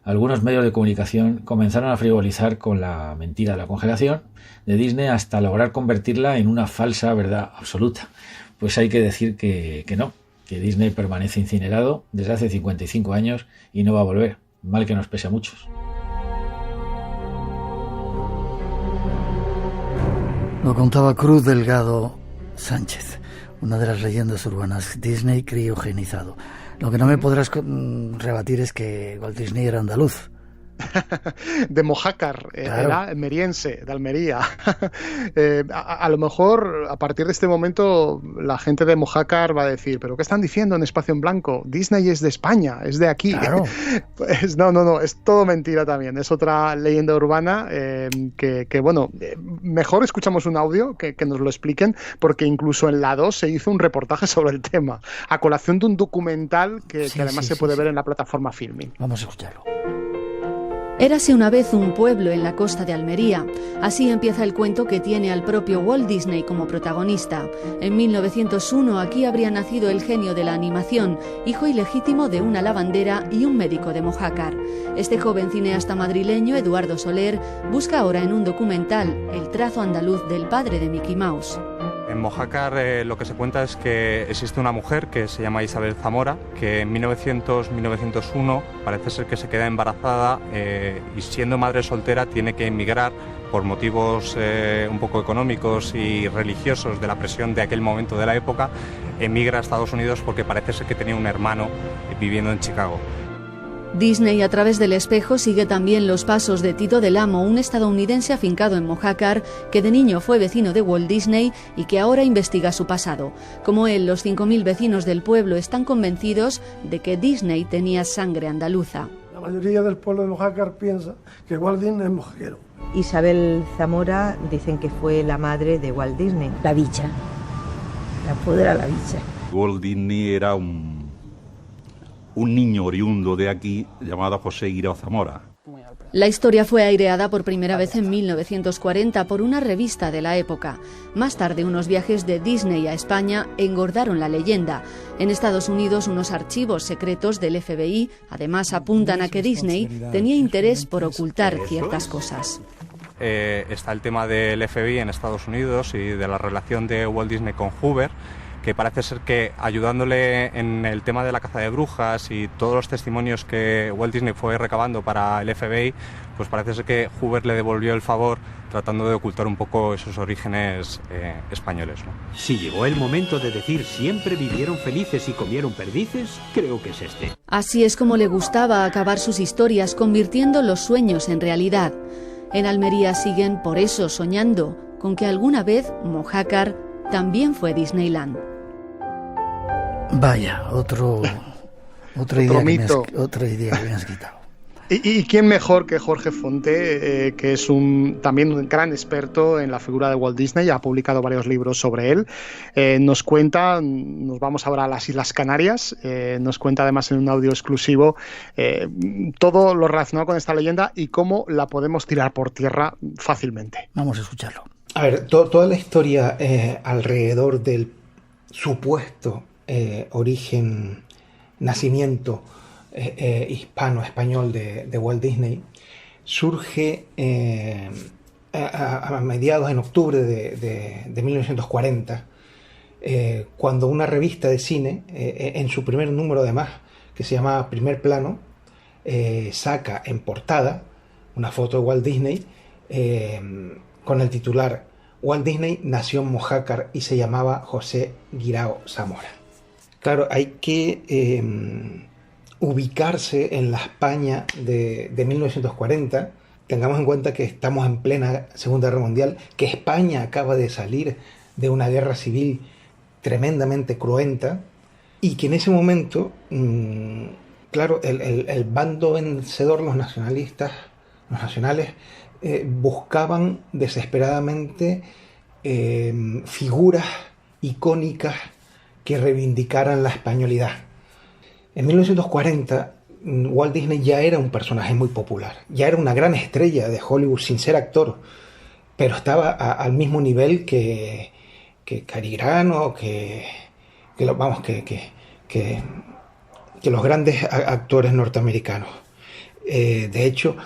algunos medios de comunicación comenzaron a frivolizar con la mentira de la congelación de Disney hasta lograr convertirla en una falsa verdad absoluta. Pues hay que decir que no, que Disney permanece incinerado desde hace 55 años y no va a volver, mal que nos pese a muchos. Lo contaba Cruz Delgado Sánchez, una de las leyendas urbanas, Disney criogenizado. Lo que no me podrás rebatir es que Walt Disney era andaluz. De Mojácar, claro. Era almeriense, de Almería. A lo mejor a partir de este momento la gente de Mojácar va a decir, ¿pero qué están diciendo en Espacio en Blanco? Disney es de España, es de aquí. Claro. Pues no, es todo mentira también. Es otra leyenda urbana que bueno, mejor escuchamos un audio que nos lo expliquen, porque incluso en la 2 se hizo un reportaje sobre el tema, a colación de un documental que además se puede ver en la plataforma Filmin. Vamos a escucharlo. Érase una vez un pueblo en la costa de Almería. Así empieza el cuento que tiene al propio Walt Disney como protagonista. En 1901 aquí habría nacido el genio de la animación, hijo ilegítimo de una lavandera y un médico de Mojácar. Este joven cineasta madrileño, Eduardo Soler, busca ahora en un documental el trazo andaluz del padre de Mickey Mouse. En Mojácar lo que se cuenta es que existe una mujer que se llama Isabel Zamora, que en 1900-1901 parece ser que se queda embarazada y siendo madre soltera tiene que emigrar por motivos un poco económicos y religiosos de la presión de aquel momento de la época, emigra a Estados Unidos porque parece ser que tenía un hermano viviendo en Chicago. Disney, a través del espejo, sigue también los pasos de Tito del Amo, un estadounidense afincado en Mojácar, que de niño fue vecino de Walt Disney y que ahora investiga su pasado. Como él, los 5.000 vecinos del pueblo están convencidos de que Disney tenía sangre andaluza. La mayoría del pueblo de Mojácar piensa que Walt Disney es mojaquero. Isabel Zamora dicen que fue la madre de Walt Disney. La bicha. La pudra la bicha. Walt Disney era un niño oriundo de aquí llamado José Guirao Zamora. La historia fue aireada por primera vez en 1940 por una revista de la época. Más tarde, unos viajes de Disney a España engordaron la leyenda. En Estados Unidos, unos archivos secretos del FBI además apuntan a que Disney tenía interés por ocultar ciertas cosas. está el tema del FBI en Estados Unidos y de la relación de Walt Disney con Hoover, que parece ser que ayudándole en el tema de la caza de brujas y todos los testimonios que Walt Disney fue recabando para el FBI, pues parece ser que Hoover le devolvió el favor tratando de ocultar un poco esos orígenes españoles, ¿no? Si llegó el momento de decir siempre vivieron felices y comieron perdices, creo que es este. Así es como le gustaba acabar sus historias, convirtiendo los sueños en realidad. En Almería siguen por eso soñando con que alguna vez Mojácar también fue Disneyland. Vaya, otra idea que me has quitado. ¿Y quién mejor que Jorge Fonte, que es también un gran experto en la figura de Walt Disney, ha publicado varios libros sobre él? Nos vamos ahora a las Islas Canarias, nos cuenta además en un audio exclusivo todo lo relacionado con esta leyenda y cómo la podemos tirar por tierra fácilmente. Vamos a escucharlo. A ver, toda la historia alrededor del supuesto origen, nacimiento hispano-español de Walt Disney surge a mediados, en octubre de 1940, cuando una revista de cine, en su primer número además, que se llama Primer Plano, saca en portada una foto de Walt Disney con el titular Walt Disney nació en Mojácar y se llamaba José Guirao Zamora. Claro, hay que ubicarse en la España de 1940. Tengamos en cuenta que estamos en plena Segunda Guerra Mundial, que España acaba de salir de una guerra civil tremendamente cruenta y que en ese momento, claro, el bando vencedor, los nacionales, buscaban desesperadamente figuras icónicas que reivindicaran la españolidad. En 1940, Walt Disney ya era un personaje muy popular, ya era una gran estrella de Hollywood sin ser actor, pero estaba al mismo nivel que Cary Grant, que los grandes actores norteamericanos. De hecho,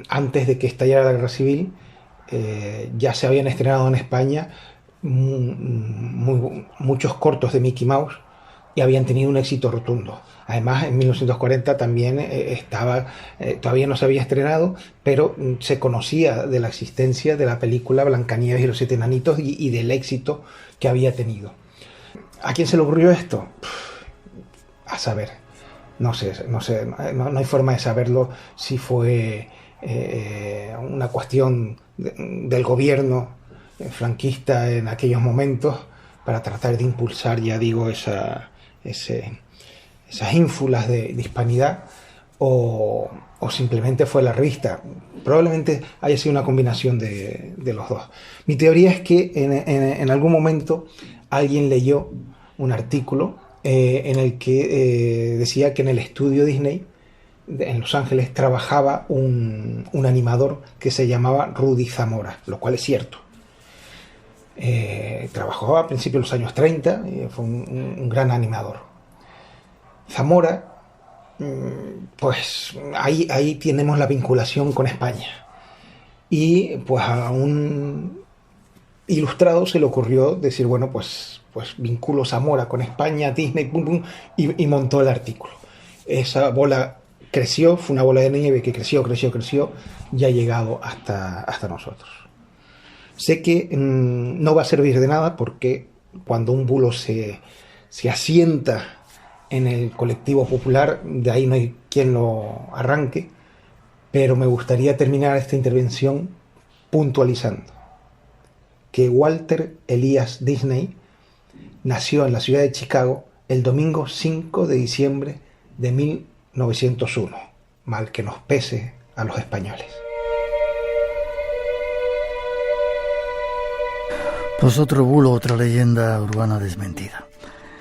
antes de que estallara la guerra civil, ya se habían estrenado en España muchos cortos de Mickey Mouse y habían tenido un éxito rotundo. Además, en 1940 también todavía no se había estrenado, pero se conocía de la existencia de la película Blancanieves y los Siete Enanitos y del éxito que había tenido. ¿A quién se le ocurrió esto? A saber. No hay forma de saberlo si fue una cuestión del gobierno franquista en aquellos momentos para tratar de impulsar, ya digo, esas ínfulas de hispanidad o simplemente fue la revista. Probablemente haya sido una combinación de los dos. Mi teoría es que en algún momento alguien leyó un artículo en el que decía que en el estudio Disney en Los Ángeles trabajaba un animador que se llamaba Rudy Zamora, lo cual es cierto. Trabajó a principios de los años 30 y fue un gran animador. Zamora, pues ahí tenemos la vinculación con España. Y pues a un ilustrado se le ocurrió decir, bueno, pues vinculo Zamora con España, Disney, y montó el artículo. Esa bola creció, fue una bola de nieve que creció y ha llegado hasta nosotros. Sé que no va a servir de nada porque cuando un bulo se asienta en el colectivo popular, de ahí no hay quien lo arranque, pero me gustaría terminar esta intervención puntualizando que Walter Elias Disney nació en la ciudad de Chicago el domingo 5 de diciembre de 1901, mal que nos pese a los españoles. Pues otro bulo, otra leyenda urbana desmentida.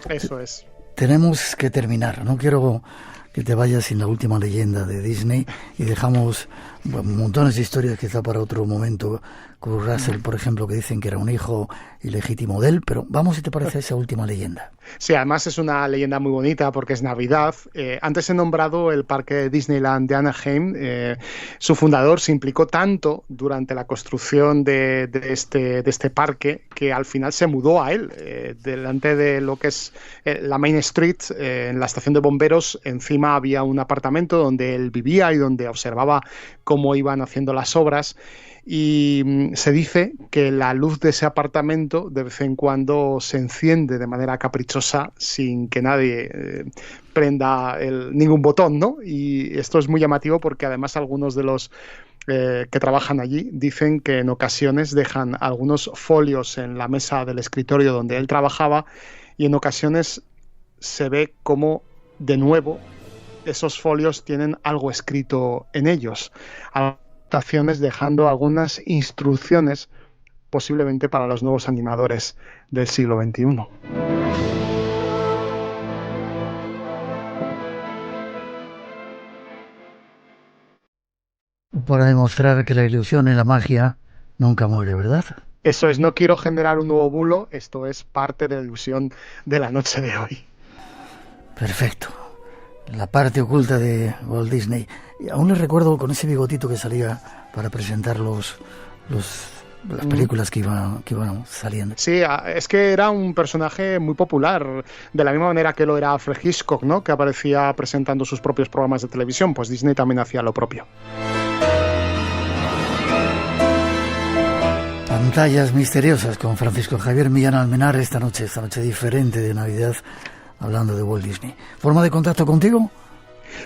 Eso es. Tenemos que terminar. No quiero que te vayas sin la última leyenda de Disney y dejamos montones de historias quizá para otro momento. Kurt Russell, por ejemplo, que dicen que era un hijo ilegítimo de él, pero vamos, si te parece, a esa última leyenda. Sí, además es una leyenda muy bonita porque es Navidad. Antes he nombrado el parque Disneyland de Anaheim. Su fundador se implicó tanto durante la construcción de este parque que al final se mudó a él. Delante de lo que es la Main Street, en la estación de bomberos, encima había un apartamento donde él vivía y donde observaba cómo iban haciendo las obras. Y se dice que la luz de ese apartamento de vez en cuando se enciende de manera caprichosa sin que nadie prenda ningún botón, ¿no? Y esto es muy llamativo porque además algunos de los que trabajan allí dicen que en ocasiones dejan algunos folios en la mesa del escritorio donde él trabajaba y en ocasiones se ve como de nuevo esos folios tienen algo escrito en ellos. Dejando algunas instrucciones posiblemente para los nuevos animadores del siglo XXI. Para demostrar que la ilusión y la magia nunca muere, ¿verdad? Eso es, no quiero generar un nuevo bulo, esto es parte de la ilusión de la noche de hoy. Perfecto. La parte oculta de Walt Disney. Y aún le recuerdo con ese bigotito que salía para presentar las películas que iban saliendo. Sí, es que era un personaje muy popular, de la misma manera que lo era Alfred Hitchcock, ¿no? Que aparecía presentando sus propios programas de televisión, pues Disney también hacía lo propio. Pantallas misteriosas con Francisco Javier Millán Almenar esta noche diferente de Navidad, hablando de Walt Disney. ¿Forma de contacto contigo?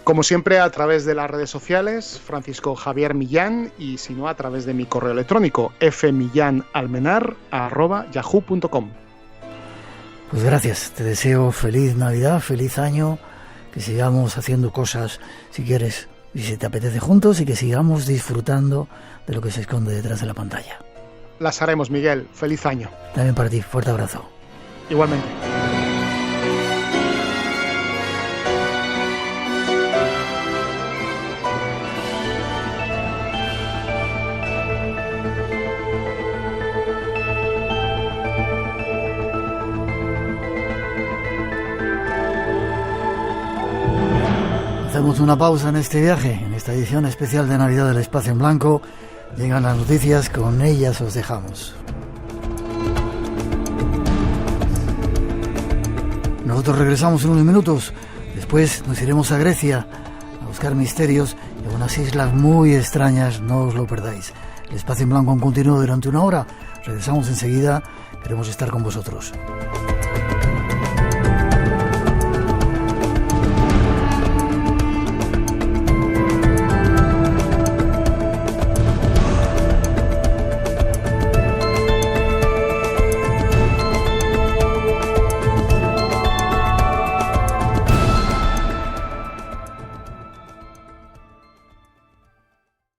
Como siempre, a través de las redes sociales, Francisco Javier Millán, y si no, a través de mi correo electrónico, fmillanalmenar@yahoo.com. Pues gracias, te deseo feliz Navidad, feliz año, que sigamos haciendo cosas, si quieres, y si te apetece juntos, y que sigamos disfrutando de lo que se esconde detrás de la pantalla. Las haremos, Miguel. Feliz año. También para ti, fuerte abrazo. Igualmente. Hacemos una pausa en este viaje, en esta edición especial de Navidad del Espacio en Blanco. Llegan las noticias, con ellas os dejamos. Nosotros regresamos en unos minutos. Después nos iremos a Grecia a buscar misterios y unas islas muy extrañas, no os lo perdáis. El Espacio en Blanco continúa durante una hora. Regresamos enseguida, queremos estar con vosotros.